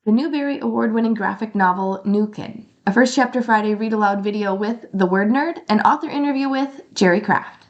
The Newbery Award-winning graphic novel New Kid, a First Chapter Friday read-aloud video with The Word Nerd, and author interview with Jerry Craft.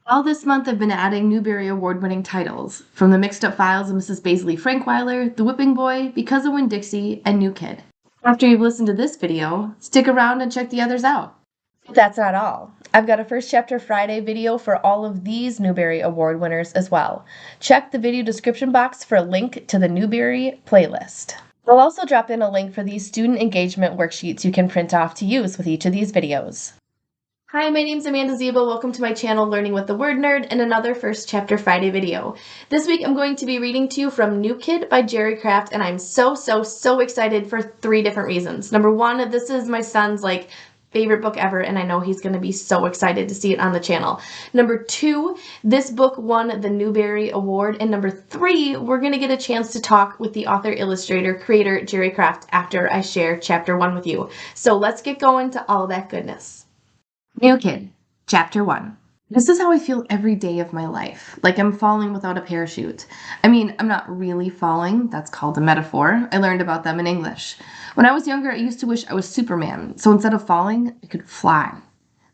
All this month I've been adding Newbery Award-winning titles, from The Mixed Up Files of Mrs. Baisley Frankweiler, The Whipping Boy, Because of Winn-Dixie, and New Kid. After you've listened to this video, stick around and check the others out. But that's not all. I've got a First Chapter Friday video for all of these Newbery Award winners as well. Check the video description box for a link to the Newbery playlist. I'll also drop in a link for these student engagement worksheets you can print off to use with each of these videos. Hi, my name's Amanda Zieba. Welcome to my channel, Learning with the Word Nerd, and another First Chapter Friday video. This week I'm going to be reading to you from New Kid by Jerry Craft, and I'm so excited for 3 different reasons. Number 1, this is my son's favorite book ever, and I know he's going to be so excited to see it on the channel. Number 2, this book won the Newbery Award. And number 3, we're going to get a chance to talk with the author, illustrator, creator, Jerry Craft after I share Chapter 1 with you. So let's get going to all that goodness. New Kid, Chapter 1. This is how I feel every day of my life, like I'm falling without a parachute. I mean, I'm not really falling, that's called a metaphor. I learned about them in English. When I was younger, I used to wish I was Superman, so instead of falling, I could fly.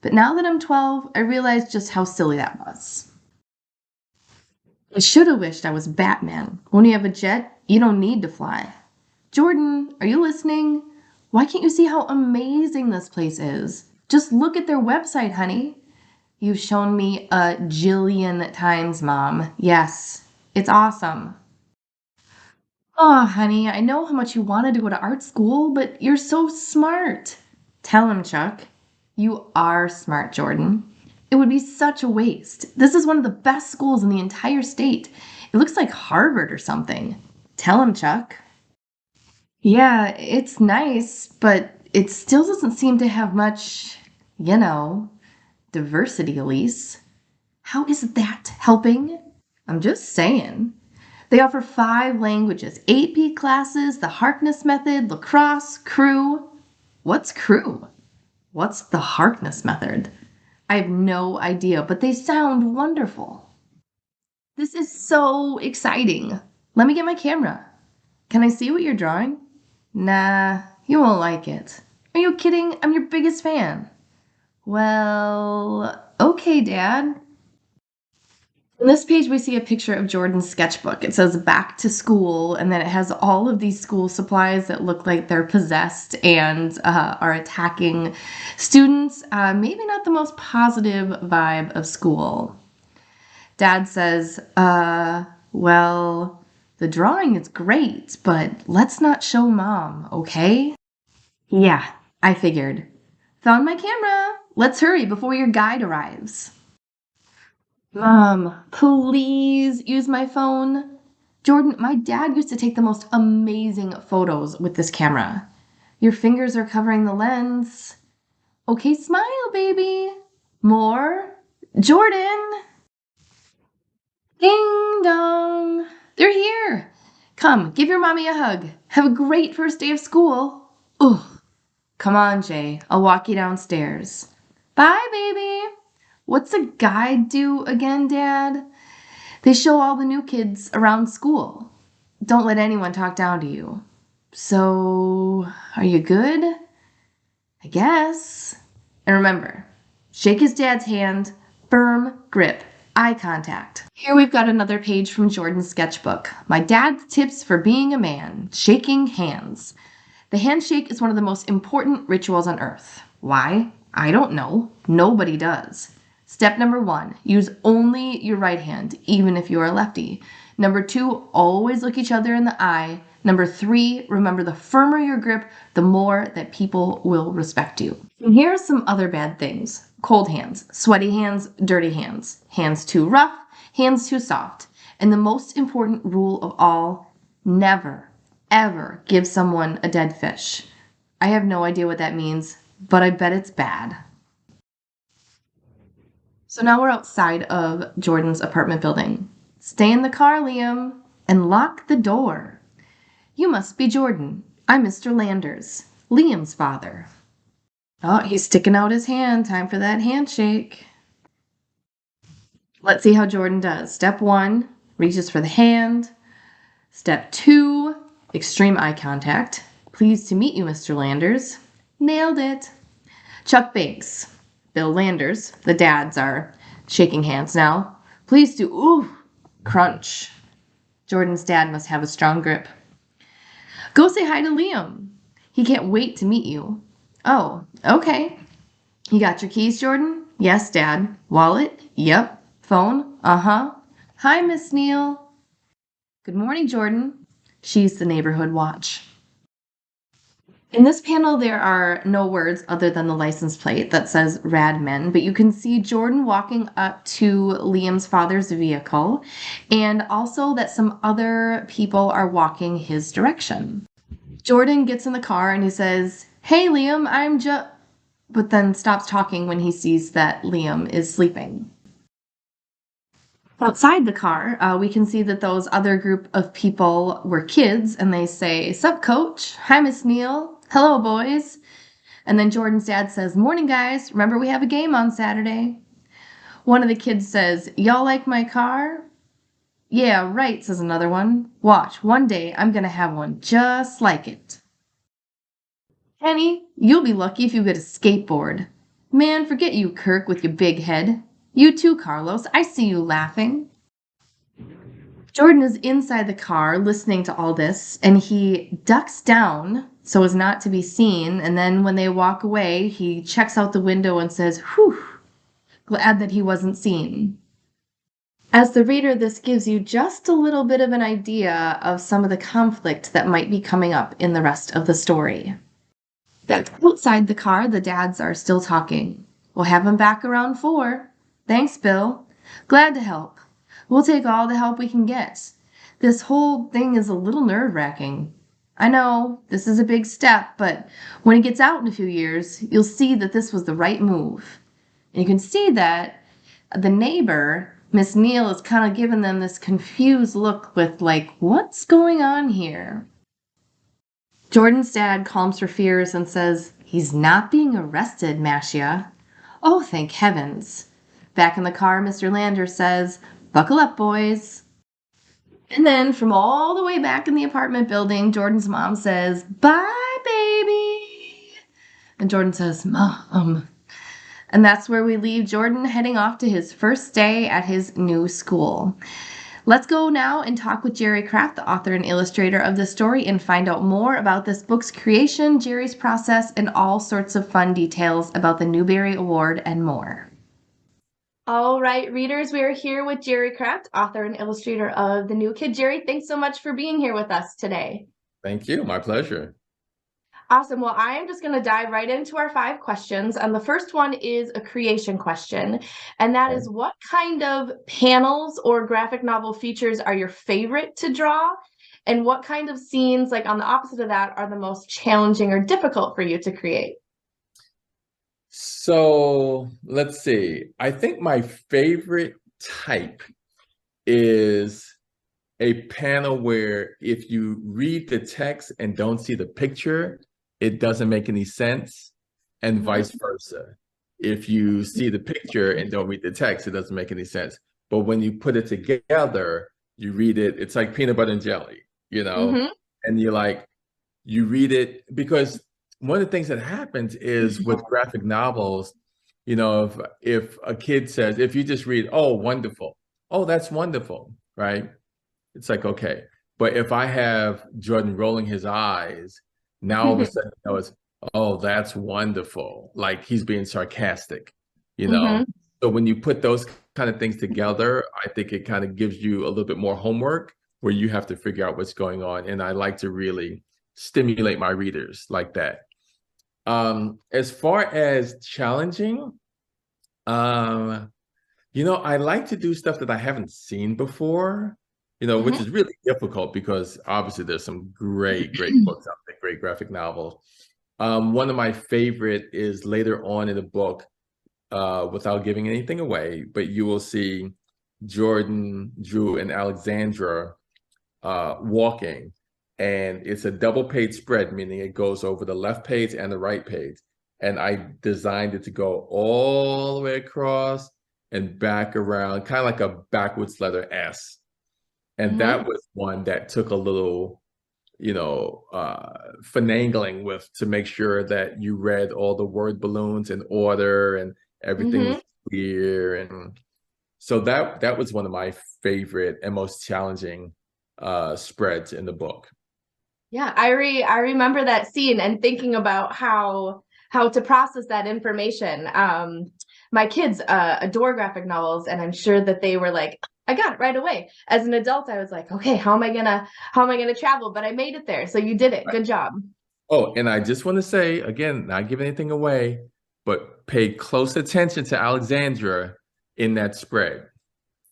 But now that I'm 12, I realize just how silly that was. I should have wished I was Batman. When you have a jet, you don't need to fly. Jordan, are you listening? Why can't you see how amazing this place is? Just look at their website, honey. You've shown me a jillion times, Mom. Yes, it's awesome. Oh, honey, I know how much you wanted to go to art school, but you're so smart. Tell him, Chuck. You are smart, Jordan. It would be such a waste. This is one of the best schools in the entire state. It looks like Harvard or something. Tell him, Chuck. Yeah, it's nice, but it still doesn't seem to have much, diversity, Elise. How is that helping? I'm just saying. They offer 5 languages, AP classes, the Harkness method, lacrosse, crew. What's crew? What's the Harkness method? I have no idea, but they sound wonderful. This is so exciting. Let me get my camera. Can I see what you're drawing? Nah, you won't like it. Are you kidding? I'm your biggest fan. Well, okay, Dad. On this page, we see a picture of Jordan's sketchbook. It says back to school, and then it has all of these school supplies that look like they're possessed and are attacking students. Maybe not the most positive vibe of school. Dad says, well, the drawing is great, but let's not show Mom, okay? Yeah, I figured. Found my camera. Let's hurry before your guide arrives. Mom, please use my phone. Jordan, my dad used to take the most amazing photos with this camera. Your fingers are covering the lens. Okay, smile, baby. More. Jordan. Ding dong. They're here. Come, give your mommy a hug. Have a great first day of school. Ugh. Come on, Jay. I'll walk you downstairs. Bye, baby. What's a guide do again, Dad? They show all the new kids around school. Don't let anyone talk down to you. So, are you good? I guess. And remember, shake his dad's hand, firm grip, eye contact. Here we've got another page from Jordan's sketchbook. My dad's tips for being a man, shaking hands. The handshake is one of the most important rituals on earth. Why? I don't know. Nobody does. Step number 1, use only your right hand, even if you are a lefty. Number 2, always look each other in the eye. Number 3, remember the firmer your grip, the more that people will respect you. And here are some other bad things. Cold hands, sweaty hands, dirty hands, hands too rough, hands too soft. And the most important rule of all, never, ever give someone a dead fish. I have no idea what that means, but I bet it's bad. So now we're outside of Jordan's apartment building. Stay in the car, Liam, and lock the door. You must be Jordan. I'm Mr. Landers, Liam's father. Oh, he's sticking out his hand. Time for that handshake. Let's see how Jordan does. Step 1, reaches for the hand. Step 2, Extreme eye contact. Pleased to meet you, Mr. Landers. Nailed it. Chuck Banks. Bill Landers. The dads are shaking hands now. Pleased to, ooh, crunch. Jordan's dad must have a strong grip. Go say hi to Liam. He can't wait to meet you. Oh, okay. You got your keys, Jordan? Yes, Dad. Wallet? Yep. Phone? Uh-huh. Hi, Miss Neal. Good morning, Jordan. She's the neighborhood watch. In this panel, there are no words other than the license plate that says Rad Men, but you can see Jordan walking up to Liam's father's vehicle, and also that some other people are walking his direction. Jordan gets in the car and he says, "Hey, Liam, but then stops talking when he sees that Liam is sleeping. Outside the car, we can see that those other group of people were kids, and they say, "Sup, Coach? Hi, Miss Neal. Hello, boys." And then Jordan's dad says, "Morning, guys. Remember we have a game on Saturday." One of the kids says, "Y'all like my car?" "Yeah, right," says another one. "Watch, one day I'm gonna have one just like it." "Kenny, you'll be lucky if you get a skateboard." "Man, forget you, Kirk, with your big head." "You too, Carlos. I see you laughing." Jordan is inside the car listening to all this, and he ducks down so as not to be seen, and then when they walk away, he checks out the window and says, "Whew, glad that he wasn't seen." As the reader, this gives you just a little bit of an idea of some of the conflict that might be coming up in the rest of the story. Outside the car, the dads are still talking. "We'll have him back around 4. "Thanks, Bill." "Glad to help. We'll take all the help we can get. This whole thing is a little nerve-wracking. I know, this is a big step, but when it gets out in a few years, you'll see that this was the right move." And you can see that the neighbor, Miss Neal, is kind of giving them this confused look with like, what's going on here? Jordan's dad calms her fears and says, "He's not being arrested, Mashia." "Oh, thank heavens." Back in the car, Mr. Lander says, "Buckle up, boys." And then from all the way back in the apartment building, Jordan's mom says, "Bye, baby." And Jordan says, "Mom." And that's where we leave Jordan heading off to his first day at his new school. Let's go now and talk with Jerry Kraft, the author and illustrator of this story, and find out more about this book's creation, Jerry's process, and all sorts of fun details about the Newbery Award and more. All right, readers, we are here with Jerry Kraft, author and illustrator of The New Kid. Jerry, thanks so much for being here with us today. Thank you. My pleasure. Awesome. Well, I am just going to dive right into our 5 questions. And the first one is a creation question. And that is, what kind of panels or graphic novel features are your favorite to draw? And what kind of scenes, like on the opposite of that, are the most challenging or difficult for you to create? So let's see. I think my favorite type is a panel where if you read the text and don't see the picture, it doesn't make any sense, and vice versa. If you see the picture and don't read the text, it doesn't make any sense. But when you put it together, you read it, it's like peanut butter and jelly, and you read it, because one of the things that happens is with graphic novels, if a kid says, if you just read, "Oh, wonderful," "Oh, that's wonderful," right? It's like, okay. But if I have Jordan rolling his eyes, now all of a sudden, it's, "Oh, that's wonderful." Like he's being sarcastic, you know? So when you put those kind of things together, I think it kind of gives you a little bit more homework where you have to figure out what's going on. And I like to really stimulate my readers like that. As far as challenging, I like to do stuff that I haven't seen before, which is really difficult because obviously there's some great books out there, great graphic novels. One of my favorite is later on in the book, without giving anything away, but you will see Jordan, Drew, and Alexandra walking. And it's a double page spread, meaning it goes over the left page and the right page. And I designed it to go all the way across and back around, kind of like a backwards letter S. And that was one that took a little, finagling with to make sure that you read all the word balloons in order and everything was clear. And so that was one of my favorite and most challenging spreads in the book. Yeah, I remember that scene and thinking about how to process that information. My kids adore graphic novels, and I'm sure that they were like, I got it right away. As an adult, I was like, okay, how am I gonna travel? But I made it there. So you did it. Good job. Oh, and I just want to say again, not give anything away, but pay close attention to Alexandra in that spread.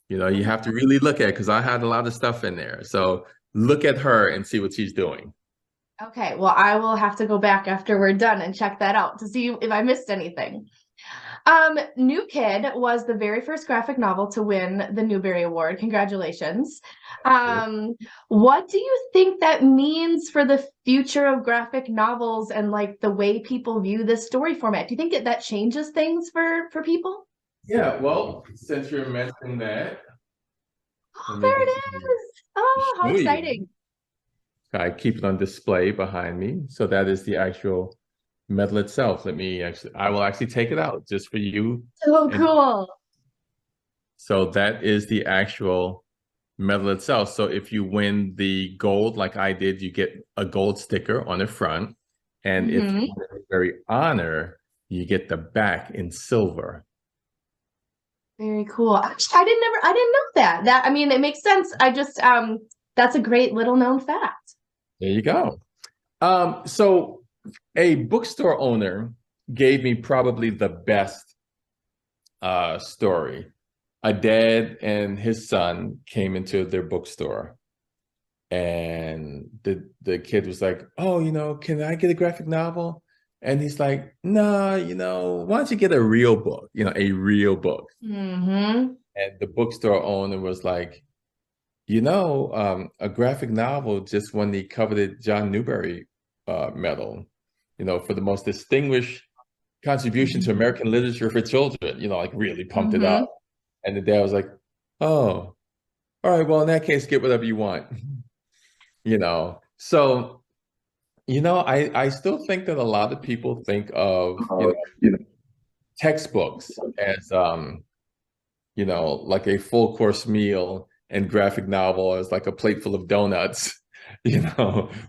You have to really look at it because I had a lot of stuff in there. So look at her and see what she's doing. Okay, well, I will have to go back after we're done and check that out to see if I missed anything. New Kid was the very first graphic novel to win the Newbery Award. Congratulations. What do you think that means for the future of graphic novels and like the way people view this story format? Do you think that changes things for people? Yeah, well, since you're mentioning that, Oh, there it is. Oh, how exciting. I keep it on display behind me. So that is the actual medal itself. I will actually take it out just for you. So cool. So that is the actual medal itself. So if you win the gold, like I did, you get a gold sticker on the front. And if you win a very honor, you get the back in silver. Very cool. Actually, I didn't know that. I mean, it makes sense. I just that's a great little known fact. There you go. So a bookstore owner gave me probably the best story. A dad and his son came into their bookstore, and the kid was like, "Oh, can I get a graphic novel?" And he's like, "No, why don't you get a real book? A real book." And the bookstore owner was like, a graphic novel just won the coveted John Newbery medal, for the most distinguished contribution to American literature for children, like really pumped it up. And the dad was like, "Oh, all right, well, in that case, get whatever you want." So, I still think that a lot of people think of, textbooks as, like a full course meal, and graphic novel as like a plate full of donuts,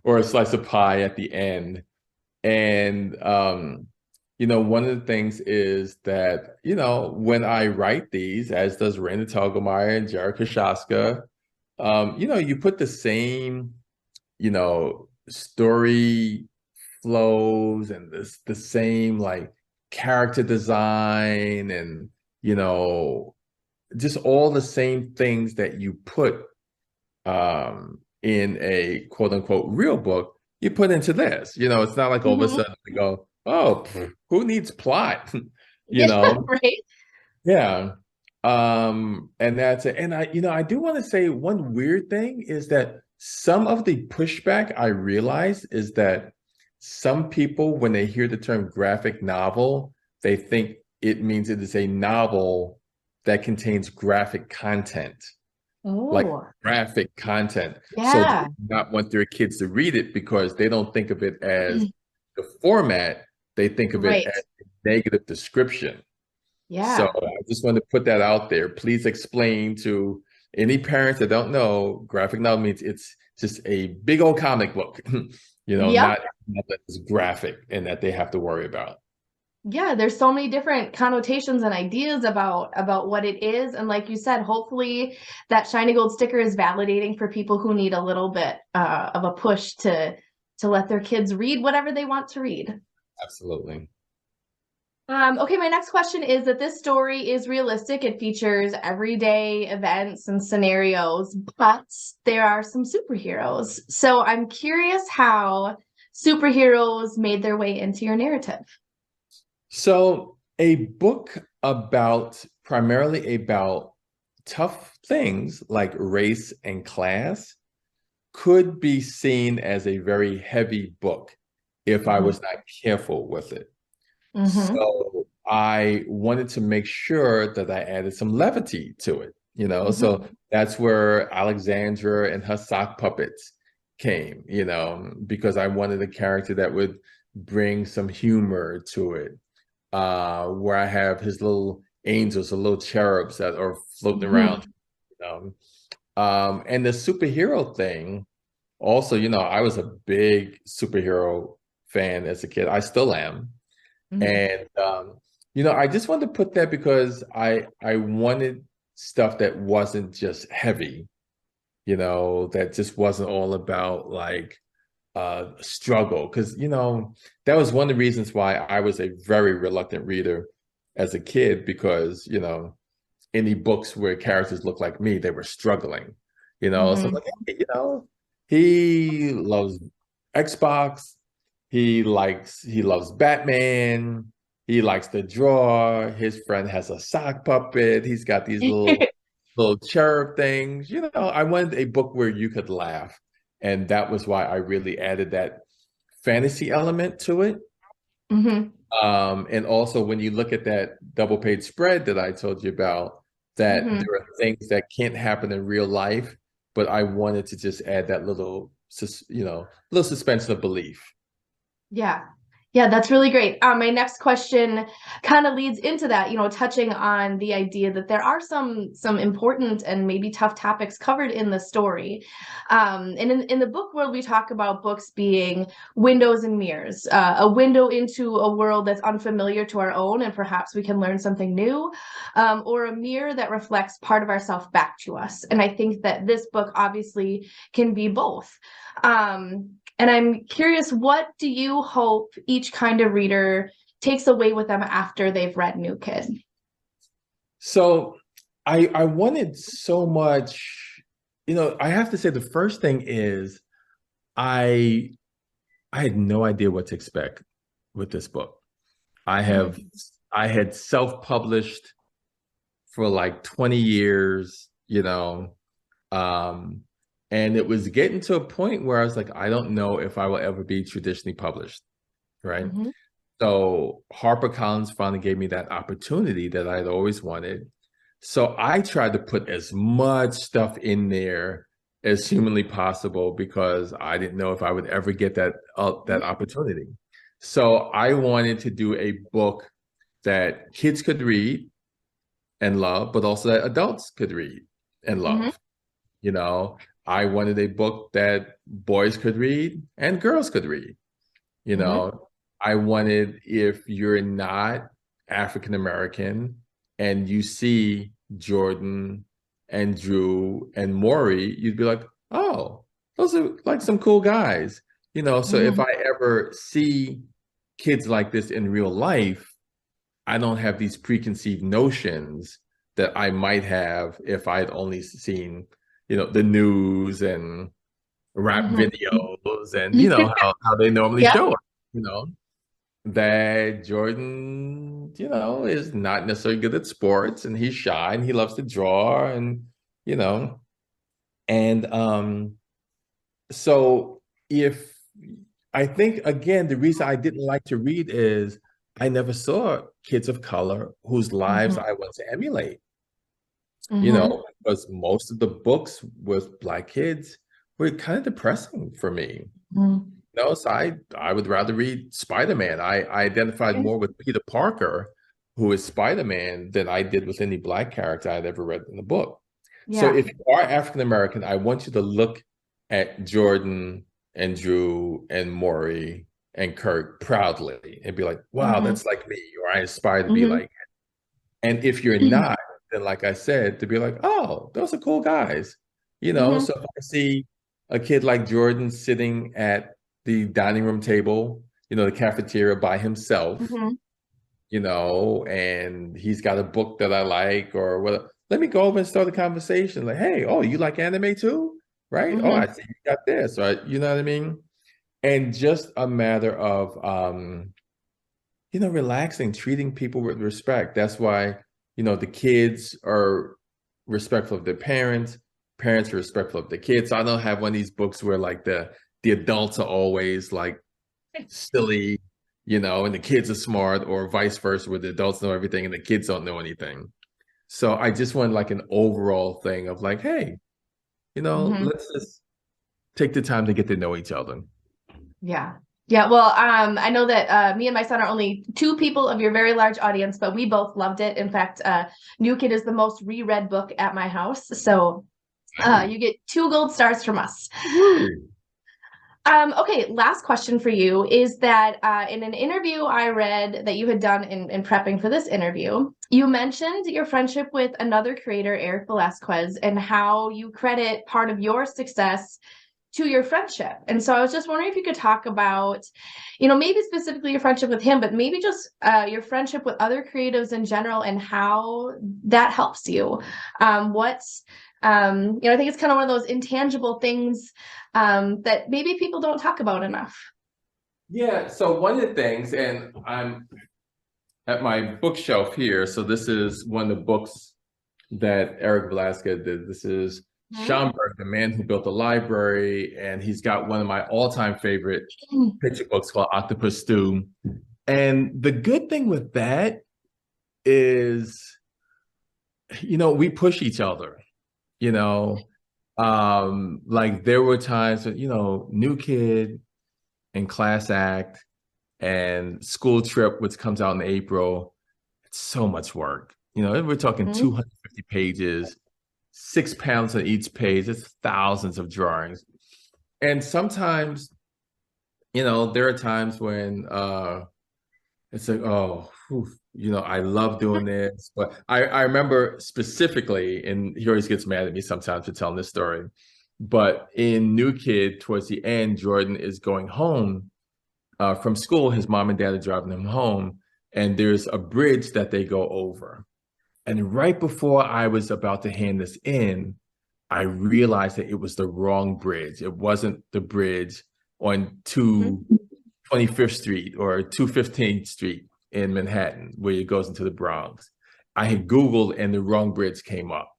or a slice of pie at the end. And, one of the things is that, when I write these, as does Raina Telgemeier and Jared Koshaska, you put the same, story flows and the same like character design and, just all the same things that you put in a quote unquote real book, you put into this. It's not like all of a sudden we go, "Oh, who needs plot?" Right? Yeah. And that's it. And I do want to say one weird thing is that some of the pushback I realize is that some people, when they hear the term graphic novel, they think it means it is a novel that contains graphic content. Like graphic content. Yeah. So they do not want their kids to read it because they don't think of it as the format. They think of it as a negative description. Yeah. So I just want to put that out there. Please explain to any parents that don't know, graphic novel means it's just a big old comic book, not that is graphic and that they have to worry about. Yeah, there's so many different connotations and ideas about what it is. And like you said, hopefully that shiny gold sticker is validating for people who need a little bit of a push to let their kids read whatever they want to read. Absolutely. Okay, my next question is that this story is realistic. It features everyday events and scenarios, but there are some superheroes. So I'm curious how superheroes made their way into your narrative. So a book primarily about tough things like race and class could be seen as a very heavy book if I was not careful with it. So I wanted to make sure that I added some levity to it, so that's where Alexandra and her sock puppets came, because I wanted a character that would bring some humor to it, where I have his little angels, the little cherubs that are floating around. And the superhero thing, also, I was a big superhero fan as a kid. I still am. And I just wanted to put that because I wanted stuff that wasn't just heavy, that just wasn't all about like struggle. Because that was one of the reasons why I was a very reluctant reader as a kid, because any books where characters look like me, they were struggling, so I'm like, hey, he loves Xbox. He loves Batman. He likes to draw. His friend has a sock puppet. He's got these little cherub things. I wanted a book where you could laugh. And that was why I really added that fantasy element to it. And also when you look at that double page spread that I told you about, that there are things that can't happen in real life, but I wanted to just add that little suspension of belief. Yeah. Yeah, that's really great. My next question kind of leads into that, touching on the idea that there are some important and maybe tough topics covered in the story. And in the book world, we talk about books being windows and mirrors, a window into a world that's unfamiliar to our own, and perhaps we can learn something new, or a mirror that reflects part of ourself back to us. And I think that this book obviously can be both. And I'm curious, what do you hope each kind of reader takes away with them after they've read New Kid? So I wanted so much, I have to say the first thing is I had no idea what to expect with this book. I had self-published for like 20 years, and it was getting to a point where I was like, I don't know if I will ever be traditionally published, right? So HarperCollins finally gave me that opportunity that I'd always wanted. So I tried to put as much stuff in there as humanly possible because I didn't know if I would ever get that opportunity. So I wanted to do a book that kids could read and love, but also that adults could read and love. I wanted a book that boys could read and girls could read. I wanted, if you're not African American and you see Jordan and Drew and Maury, you'd be like, oh, those are like some cool guys. So if I ever see kids like this in real life, I don't have these preconceived notions that I might have if I'd only seen the news and rap videos and, how they normally show up, that Jordan, is not necessarily good at sports and he's shy and he loves to draw and, and so if I think, again, the reason I didn't like to read is I never saw kids of color whose lives I want to emulate. Because most of the books with Black kids were kind of depressing for me. So I would rather read Spider-Man. I identified more with Peter Parker, who is Spider-Man, than I did with any Black character I'd ever read in the book. So if you are African American, I want you to look at Jordan and Drew and Maury and Kirk proudly and be like, wow, that's like me, or I aspire to be like it. And if you're not, then like I said, to be like, oh, those are cool guys. So if I see a kid like Jordan sitting at the dining room table, the cafeteria by himself, and he's got a book that I like, or what, let me go over and start a conversation. Like, hey, oh, you like anime too? Right? Oh, I see you got this, right? You know what I mean? And just a matter of, relaxing, treating people with respect. That's why, the kids are respectful of their parents are respectful of the kids. So I don't have one of these books where like the adults are always like silly, and the kids are smart, or vice versa, where the adults know everything and the kids don't know anything. So I just want like an overall thing of like, hey, let's just take the time to get to know each other. Yeah. Yeah. Well, I know that me and my son are only two people of your very large audience, but we both loved it. In fact, New Kid is the most reread book at my house. So you get 2 gold stars from us. Woo. Okay, last question for you is that in an interview I read that you had done in prepping for this interview, you mentioned your friendship with another creator, Eric Velasquez, and how you credit part of your success to your friendship. And so I was just wondering if you could talk about, maybe specifically your friendship with him, but maybe just your friendship with other creatives in general and how that helps you. I think it's kind of one of those intangible things that maybe people don't talk about enough. Yeah, so one of the things, and I'm at my bookshelf here, so this is one of the books that Eric Velasquez did. This is Schomburg, the man who built the library, and he's got one of my all-time favorite picture books called Octopus Stew. And the good thing with that is, we push each other, like there were times that, New Kid and Class Act and School Trip, which comes out in April, it's so much work. We're talking 250 pages, 6 pounds on each page. It's thousands of drawings. And sometimes, there are times when it's like, oh, whew, I love doing this. But I remember specifically, and he always gets mad at me sometimes for telling this story, but in New Kid, towards the end, Jordan is going home from school. His mom and dad are driving him home, and there's a bridge that they go over. And right before I was about to hand this in, I realized that it was the wrong bridge. It wasn't the bridge on 225th Street or 215th Street in Manhattan, where it goes into the Bronx. I had Googled and the wrong bridge came up.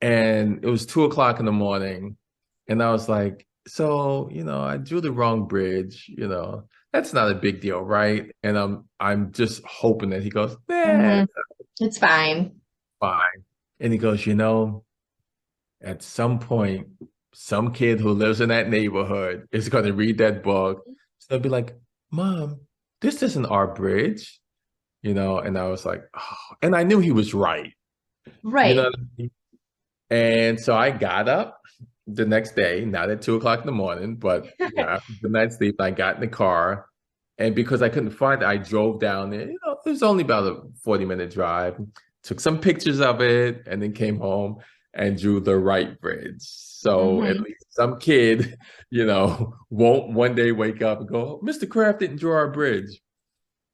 And it was 2 o'clock in the morning. And I was like, so, I drew the wrong bridge, that's not a big deal, right? And I'm just hoping that he goes, it's fine. Fine. And he goes, at some point, some kid who lives in that neighborhood is going to read that book. So they'll be like, Mom, this isn't our bridge, and I was like, oh, and I knew he was right. Right. You know what I mean? And so I got up the next day, not at 2 o'clock in the morning, but after the night's sleep, I got in the car. And because I couldn't find it, I drove down there. It was only about a 40-minute drive, took some pictures of it, and then came home and drew the right bridge. So at least some kid, won't one day wake up and go, Mr. Kraft didn't draw our bridge.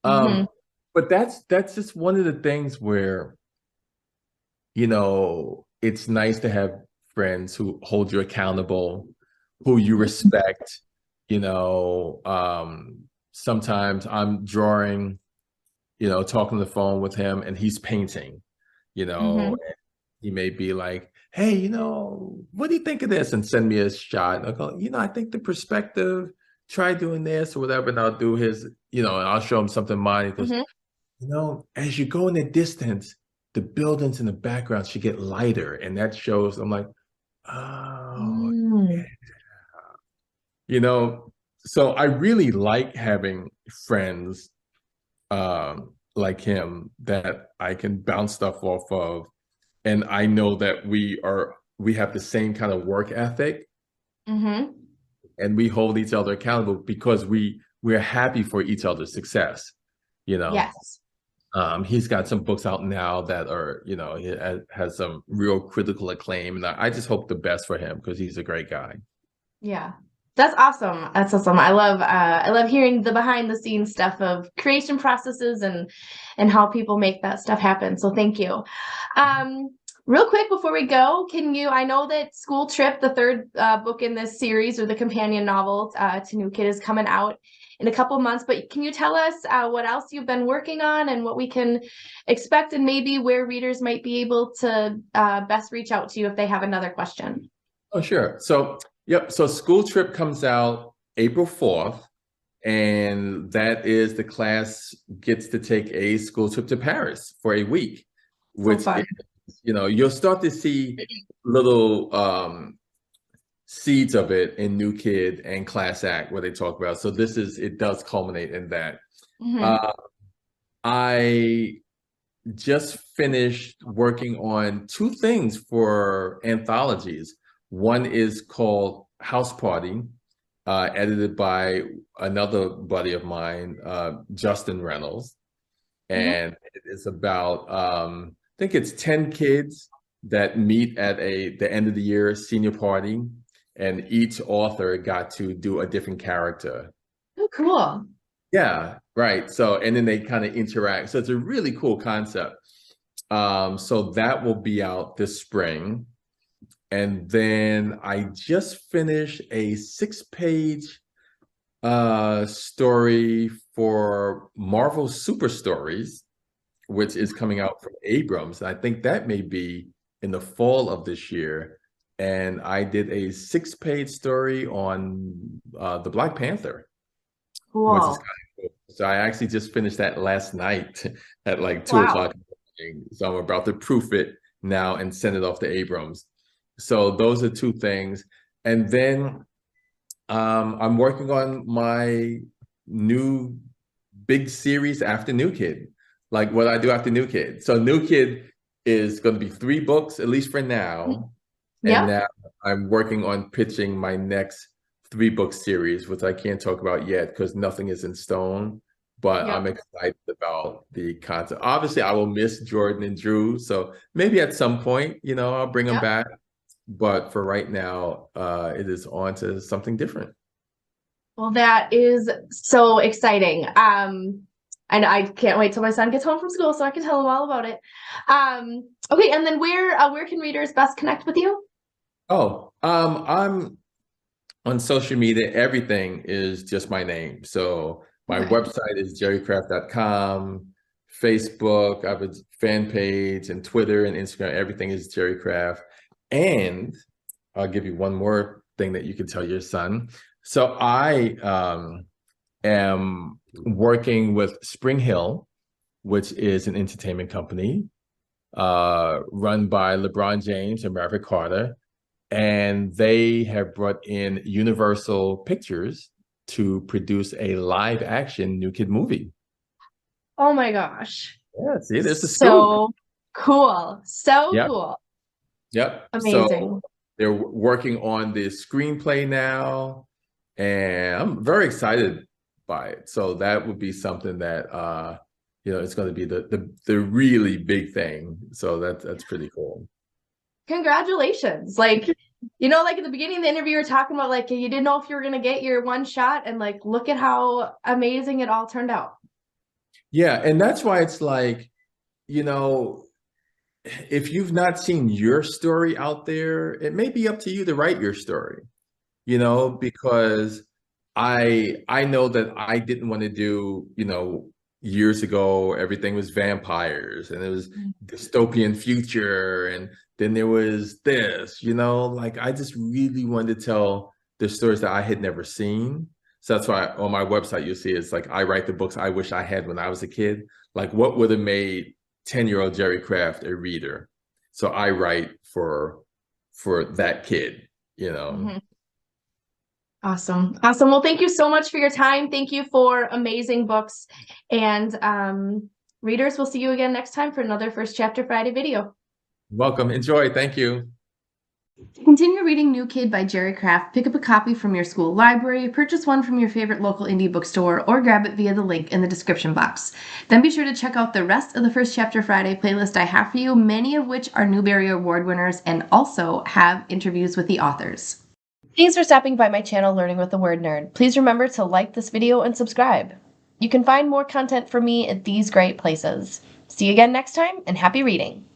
But that's just one of the things where, it's nice to have friends who hold you accountable, who you respect. Sometimes I'm drawing, talking on the phone with him, and he's painting, and he may be like, hey, what do you think of this? And send me a shot. And I'll go, I think the perspective, try doing this or whatever. And I'll do his, and I'll show him something mine. He goes, as you go in the distance, the buildings in the background should get lighter. And that shows, I'm like, oh, yeah. So I really like having friends like him that I can bounce stuff off of. And I know that we have the same kind of work ethic, and we hold each other accountable because we're happy for each other's success. Yes. He's got some books out now that are, he has some real critical acclaim, and I just hope the best for him because he's a great guy. Yeah. That's awesome. That's awesome. I love hearing the behind the scenes stuff of creation processes and how people make that stuff happen. So thank you. Real quick before we go, I know that School Trip, the third book in this series, or the companion novel to New Kid, is coming out in a couple months, but can you tell us what else you've been working on and what we can expect, and maybe where readers might be able to best reach out to you if they have another question? Oh, sure. So School Trip comes out April 4th, and that is the class gets to take a school trip to Paris for a week, which is, you'll start to see little seeds of it in New Kid and Class Act, where they talk about. So it does culminate in that. Mm-hmm. Uh, I just finished working on two things for anthologies. One is called House Party, edited by another buddy of mine, Justin Reynolds. Mm-hmm. And it is about, I think it's 10 kids that meet at the end of the year senior party, and each author got to do a different character. Oh, cool. Yeah, right. So, and then they kind of interact. So it's a really cool concept. So that will be out this spring. And then I just finished a 6-page story for Marvel Super Stories, which is coming out from Abrams. And I think that may be in the fall of this year. And I did a 6-page story on the Black Panther, which is Cool. kind of cool. So I actually just finished that last night at like 2 o'clock Wow. in the morning. So I'm about to proof it now and send it off to Abrams. So those are two things. And then I'm working on my new big series after New Kid, like what I do after New Kid. So New Kid is going to be 3 books, at least for now. And Yep. now I'm working on pitching my next 3-book series, which I can't talk about yet because nothing is in stone. But I'm Yep. excited about the concept. Obviously, I will miss Jordan and Drew. So maybe at some point, I'll bring them Yep. back. But for right now, it is on to something different. Well, that is so exciting. And I can't wait till my son gets home from school so I can tell him all about it. Okay, and then where can readers best connect with you? Oh, I'm on social media. Everything is just my name. So my Okay. website is jerrycraft.com, Facebook, I have a fan page, and Twitter and Instagram. Everything is jerrycraft. And I'll give you one more thing that you can tell your son. So I am working with Spring Hill, which is an entertainment company run by LeBron James and Maverick Carter. And they have brought in Universal Pictures to produce a live action New Kid movie. Oh my gosh. Yeah, see, there's the scoop. So cool. So Yep. cool. Yep. So Amazing. they're working on the screenplay now, and I'm very excited by it. So that would be something that it's going to be the really big thing. So that's pretty cool. Congratulations. Like at the beginning of the interview, you were talking about like you didn't know if you were gonna get your one shot, and like look at how amazing it all turned out. Yeah, and that's why it's like, you know, if you've not seen your story out there, it may be up to you to write your story, because I know that I didn't want to do, years ago, everything was vampires and it was dystopian future. And then there was this, like I just really wanted to tell the stories that I had never seen. So that's why on my website, you'll see it's like, I write the books I wish I had when I was a kid. Like what would have made 10-year-old Jerry Craft a reader? So I write for that kid. Mm-hmm. Awesome. Awesome. Well, thank you so much for your time. Thank you for amazing books. And readers, we'll see you again next time for another First Chapter Friday video. Welcome. Enjoy. Thank you. Continue reading New Kid by Jerry Craft. Pick up a copy from your school library, purchase one from your favorite local indie bookstore, or grab it via the link in the description box. Then be sure to check out the rest of the First Chapter Friday playlist I have for you, many of which are Newbery Award winners and also have interviews with the authors. Thanks for stopping by my channel, Learning with the Word Nerd. Please remember to like this video and subscribe. You can find more content from me at these great places. See you again next time, and happy reading!